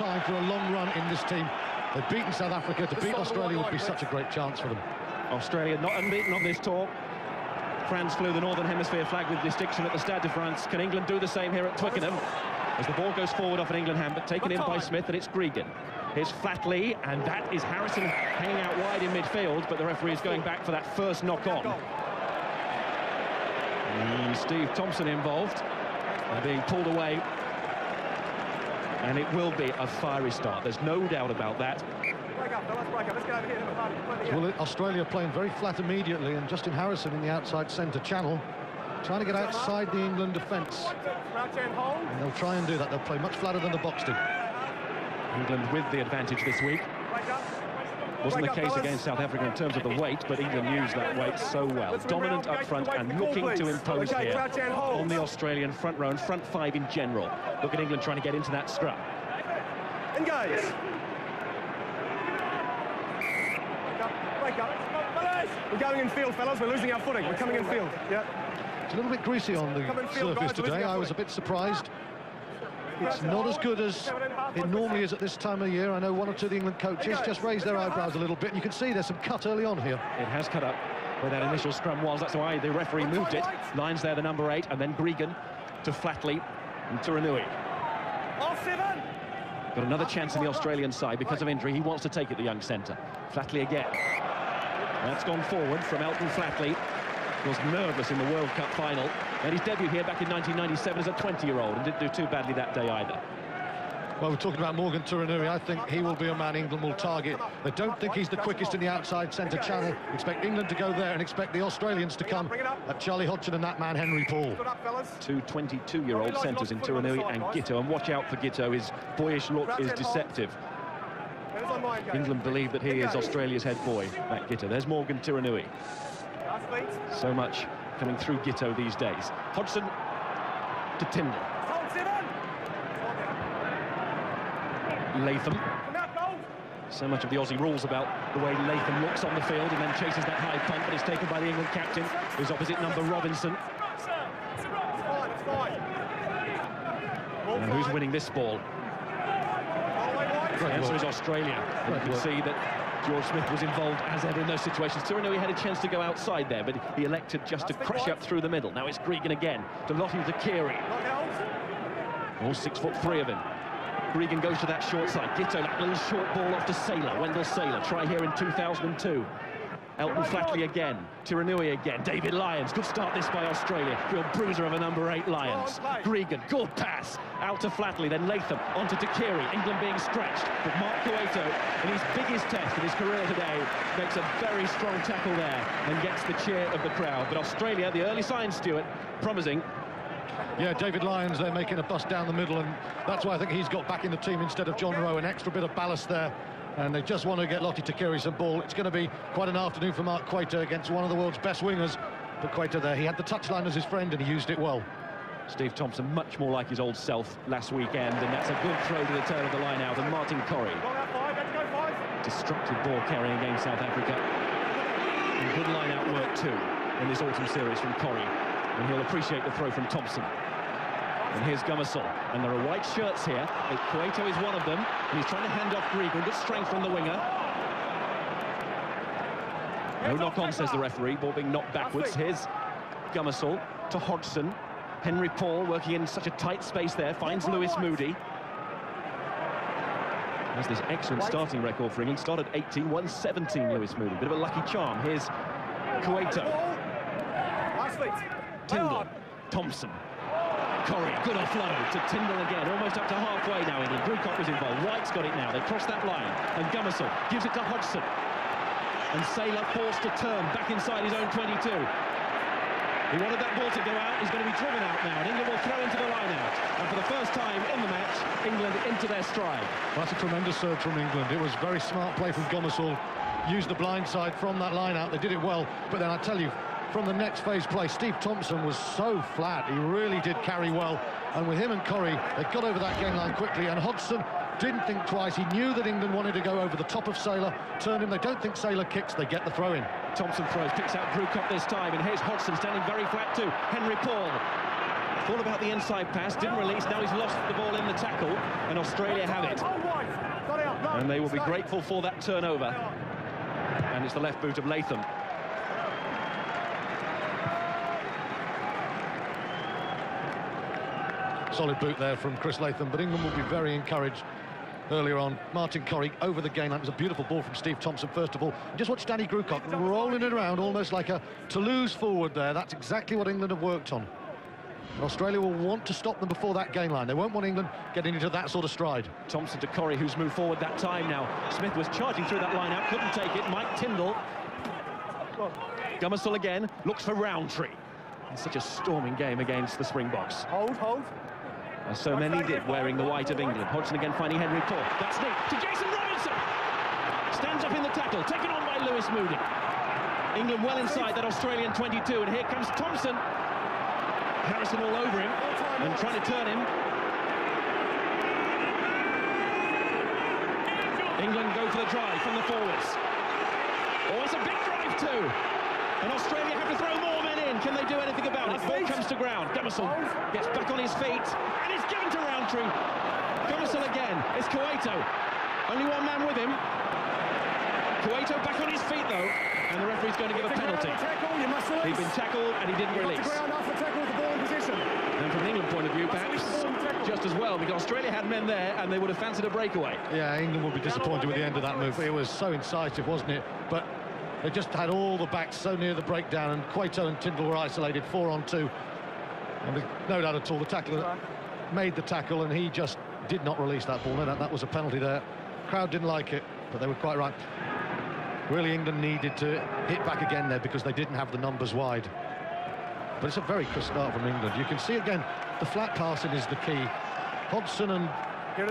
time for a long run in this team. They've beaten South Africa. To beat Australia would be such a great chance for them. Australia not unbeaten on this tour. France flew the Northern Hemisphere flag with distinction at the Stade de France. Can England do the same here at Twickenham? As the ball goes forward off an England hand, but taken in by Smith, and it's Gregan. Here's Flatley, and that is Harrison hanging out wide in midfield, but the referee is going back for that first knock-on. Steve Thompson involved. They're being pulled away. And it will be a fiery start. There's no doubt about that. Well, Australia playing very flat immediately, and Justin Harrison in the outside centre channel, trying to get outside the England defence. And they'll try and do that. They'll play much flatter than the box did. England with the advantage this week. Wasn't the case against South Africa in terms of the weight, but England used that weight so well. Dominant up front and looking to impose here on the Australian front row and front five in general. Look at England trying to get into that scrum. Engage. We're going in field, fellas. We're losing our footing. We're coming in field. Yeah. It's a little bit greasy on the surface today. I was a bit surprised. It's not as good as it normally is at this time of year. I know one or two of the England coaches just raised their eyebrows a little bit. You can see there's some cut early on here. It has cut up where that initial scrum was. That's why the referee moved it. Lions there, the number 8, and then Gregan to Flatley and Turanui. Got another chance in the Australian side because of injury. He wants to take it, the young centre. Flatley again. That's gone forward from Elton Flatley. Was nervous in the World Cup final. Made his debut here back in 1997 as a 20-year-old and didn't do too badly that day either. Well, we're talking about Morgan Turanui. I think he will be a man England will target. They don't think he's the quickest in the outside centre channel. Expect England to go there and expect the Australians to come at Charlie Hodgson and that man Henry Paul. Two 22-year-old centres in Turanui and Giteau, and watch out for Giteau. His boyish look is deceptive. England believe that he is Australia's head boy, that Giteau. There's Morgan Turanui. So much coming through Giteau these days. Hodgson to Tyndall. Latham. So much of the Aussie rules about the way Latham looks on the field and then chases that high punt, but it's taken by the England captain, who's opposite number Robinson. And who's winning this ball? The answer is Australia. And you can see that George Smith was involved as ever in those situations. Turanui had a chance to go outside there, but he elected just to crash up through the middle. Now it's Gregan again to Lottie to Keary. All 6'3" of him. Gregan goes to that short side. Giteau, that little short ball off to Saylor. Wendell Saylor, try here in 2002. Elton Flatley again, Turanui again, David Lyons, good start this by Australia, real bruiser of a number 8 Lyons. Gregan, good pass, out to Flatley, then Latham, onto Takiri, England being stretched, but Mark Cueto, in his biggest test of his career today, makes a very strong tackle there and gets the cheer of the crowd. But Australia, the early signs, Stuart, promising. Yeah, David Lyons, they're making a bust down the middle, and that's why I think he's got back in the team instead of John Rowe, an extra bit of ballast there. And they just want to get Lottie Takiri some ball. It's going to be quite an afternoon for Mark Cueto against one of the world's best wingers. But Cueto there, he had the touchline as his friend and he used it well. Steve Thompson much more like his old self last weekend, and that's a good throw to the tail of the line out. And Martin Corrie, destructive ball carrying against South Africa. And good line out work too in this autumn series from Corrie. And he'll appreciate the throw from Thompson. And here's Gummersall, and there are white shirts here. Cueto is one of them, and he's trying to hand off Gregan. Good strength from the winger. No knock-on, says the referee. Ball being knocked backwards. Here's Gummersall to Hodgson. Henry Paul working in such a tight space there, finds Lewis Moody. Has this excellent starting record for England. Started 18, won 17, Lewis Moody. Bit of a lucky charm. Here's Cueto. Tyndall. Thompson. Corrie, good offload to Tyndall again, almost up to halfway now. England. Brewcock was involved. White's got it now. They cross that line, and Gummersall gives it to Hodgson. And Saylor forced to turn back inside his own 22. He wanted that ball to go out. He's going to be driven out now, and England will throw into the line out. And for the first time in the match, England into their stride. That's a tremendous surge from England. It was very smart play from Gummersall. Used the blind side from that line out. They did it well, but then I tell you, from the next phase play, Steve Thompson was so flat. He really did carry well. And with him and Corrie, they got over that game line quickly. And Hodgson didn't think twice. He knew that England wanted to go over the top of Saylor, turn him. They don't think Saylor kicks. They get the throw in. Thompson throws, picks out Brewcock this time. And here's Hodgson standing very flat too. Henry Paul. All about the inside pass, didn't release, now he's lost the ball in the tackle, and Australia have it. And they will be grateful for that turnover. And it's the left boot of Latham. Solid boot there from Chris Latham, but England will be very encouraged. Earlier on, Martin Corrie over the gain line. It was a beautiful ball from Steve Thompson, first of all. And just watch Danny Grucock rolling it around almost like a Toulouse forward there. That's exactly what England have worked on. And Australia will want to stop them before that gain line. They won't want England getting into that sort of stride. Thompson to Corrie, who's moved forward that time now. Smith was charging through that line out, couldn't take it. Mike Tyndall. Gummersall again, looks for Roundtree. It's such a storming game against the Springboks. Hold. As so many did, wearing the white of England. Hodgson again finding Henry Paul. That's neat to Jason Robinson. Stands up in the tackle, taken on by Lewis Moody. England well inside that Australian 22, and here comes Thompson. Harrison all over him and trying to turn him. England go for the drive from the forwards. Oh, it's a big drive too. And Australia have to throw more men in. Can they do anything about it? Ball comes to ground. Gummersall gets back on his feet. And it's given to Roundtree. Gummersall again. It's Cueto. Only one man with him. Cueto back on his feet, though. And the referee's going to give a penalty. He'd been tackled and he didn't release. And from an England point of view, perhaps just as well, because Australia had men there and they would have fancied a breakaway. Yeah, England will be disappointed with the end of that move. It was so incisive, wasn't it? But they just had all the backs so near the breakdown, and Cueto and Tyndall were isolated 4-on-2. And there's no doubt at all, the tackler made the tackle, and he just did not release that ball. No doubt that was a penalty there. Crowd didn't like it, but they were quite right. Really, England needed to hit back again there because they didn't have the numbers wide. But it's a very crisp start from England. You can see again, the flat passing is the key. Hodgson and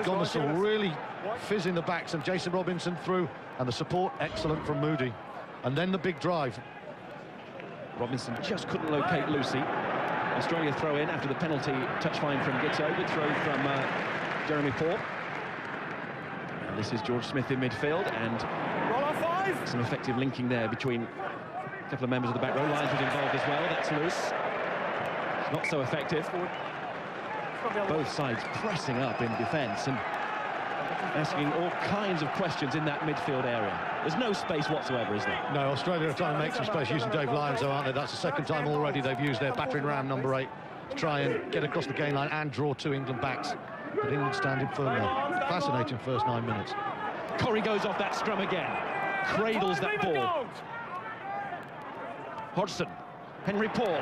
Gomesall really fizzing the backs, and Jason Robinson through, and the support excellent from Moody. And then the big drive. Robinson just couldn't locate Lucy. Australia throw in after the penalty touch fine from Gitto. Good throw from Jeremy Paul. And this is George Smith in midfield, and some effective linking there between a couple of members of the back row. Lyons was involved as well. That's loose. It's not so effective. Both sides pressing up in defence and asking all kinds of questions in that midfield area. There's no space whatsoever, is there? No, Australia are trying to make some space using Dave Lyons, though, aren't they? That's the second time already they've used their battering ram, number 8, to try and get across the gain line and draw 2 England backs. But England standing firm now. Fascinating first 9 minutes. Corrie goes off that scrum again. Cradles that ball. Hodgson. Henry Paul.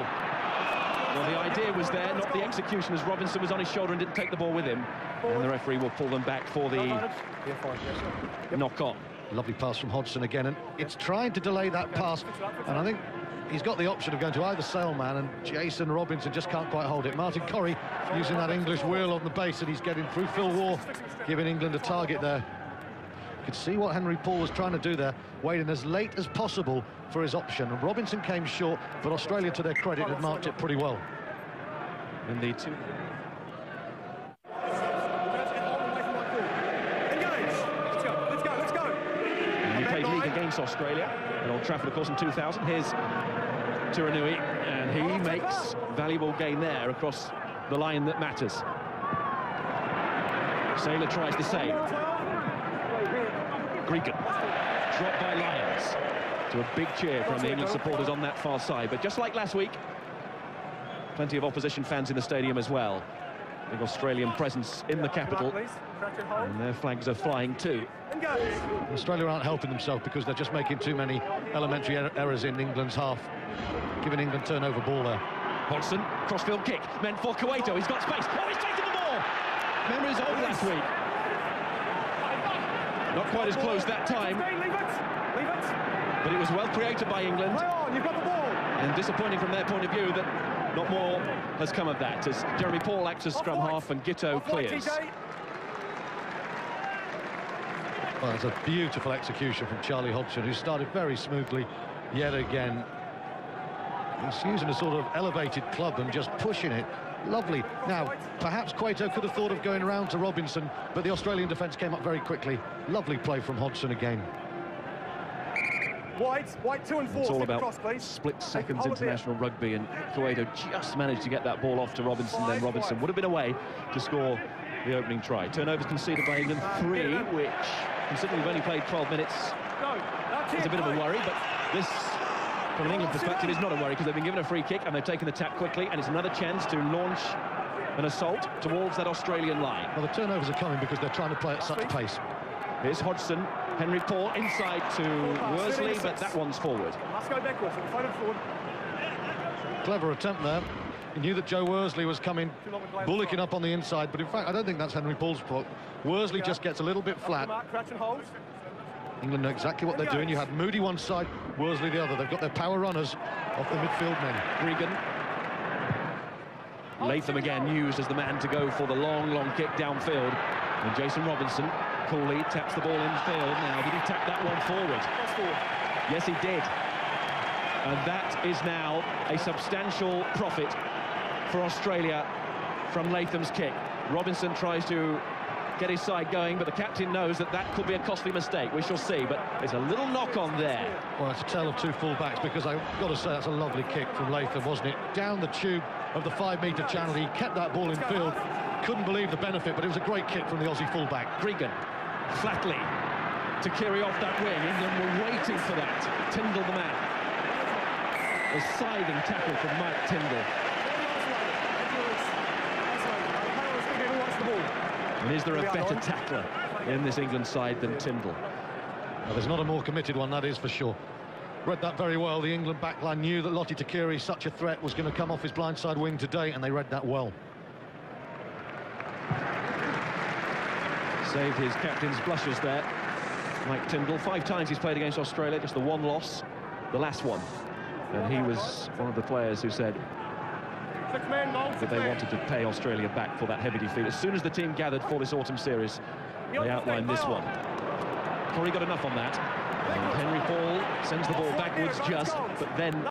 Well, the idea was there, not the execution, as Robinson was on his shoulder and didn't take the ball with him. And the referee will pull them back for the knock-on. Lovely pass from Hodgson again, and it's trying to delay that pass. And I think he's got the option of going to either Saleman, and Jason Robinson just can't quite hold it. Martin Corrie using that English wheel on the base, and he's getting through Phil Waugh, giving England a target there. You could see what Henry Paul was trying to do there, waiting as late as possible for his option. And Robinson came short, but Australia, to their credit, had marked it pretty well. Indeed, too. And he played league against Australia at Old Trafford, of course, in 2000. Here's Turanui, and he makes valuable gain there across the line that matters. Saylor tries the save. Gregan, dropped by Lyons, to a big cheer from the England supporters on that far side. But just like last week, plenty of opposition fans in the stadium as well. Big Australian presence in the capital, and their flags are flying too. Australia aren't helping themselves because they're just making too many elementary errors in England's half, giving England turnover ball there. Hodgson, crossfield kick, meant for Cueto. He's got space. Oh, he's taken the ball! Memories of last week. Not quite as close that time. But it was well created by England. And disappointing from their point of view that not more has come of that, as Jeremy Paul acts as scrum half and Gitto clears. Well, it's a beautiful execution from Charlie Hodgson, who started very smoothly yet again. He's using a sort of elevated club and just pushing it. Lovely. Now, perhaps Cueto could have thought of going around to Robinson, but the Australian defence came up very quickly. Lovely play from Hodgson again. White 2 and 4. It's all Stick about across, please. split seconds Hold it international rugby, and Cueto just managed to get that ball off to Robinson. Then Robinson would have been away to score the opening try. Turnovers conceded by England, 3, which, considering we've only played 12 minutes, is a bit of a worry, but this, from an England perspective, is not a worry because they've been given a free kick and they've taken the tap quickly, and it's another chance to launch an assault towards that Australian line. Well, the turnovers are coming because they're trying to play at such pace. Here's Hodgson, Henry Paul inside to Worsley, but that one's forward. Let's go backwards, find it forward. Clever attempt there. He knew that Joe Worsley was coming, bullocking up on the inside, but in fact, I don't think that's Henry Paul's fault. Worsley just gets a little bit flat. Crouch and hold. England know exactly what they're doing. You had Moody one side, Worsley the other. They've got their power runners off the midfield men. Regan. Latham again used as the man to go for the long kick downfield. And Jason Robinson coolly taps the ball infield. Now, did he tap that one forward? Yes, he did. And that is now a substantial profit for Australia from Latham's kick. Robinson tries to get his side going, but the captain knows that that could be a costly mistake. We shall see, but it's a little knock on there. Well, it's a tale of two full-backs, because I've got to say that's a lovely kick from Latham, wasn't it? Down the tube of the 5-metre channel, he kept that ball in field. Couldn't believe the benefit, but it was a great kick from the Aussie full-back. Regan, flatly, to carry off that wing. England were waiting for that. Tyndall the man. A scything tackle from Mike Tyndall. And is there a better tackler in this England side than Tyndall? Well, there's not a more committed one, that is for sure. Read that very well. The England backline knew that Lottie Takiri, such a threat, was going to come off his blindside wing today, and they read that well. Saved his captain's blushes there. Mike Tyndall, 5 times he's played against Australia, just the 1 loss, the last one. And he was one of the players who said that they wanted to pay Australia back for that heavy defeat. As soon as the team gathered for this autumn series, they outlined this one. Corey got enough on that. And Henry Paul sends the ball backwards just, but then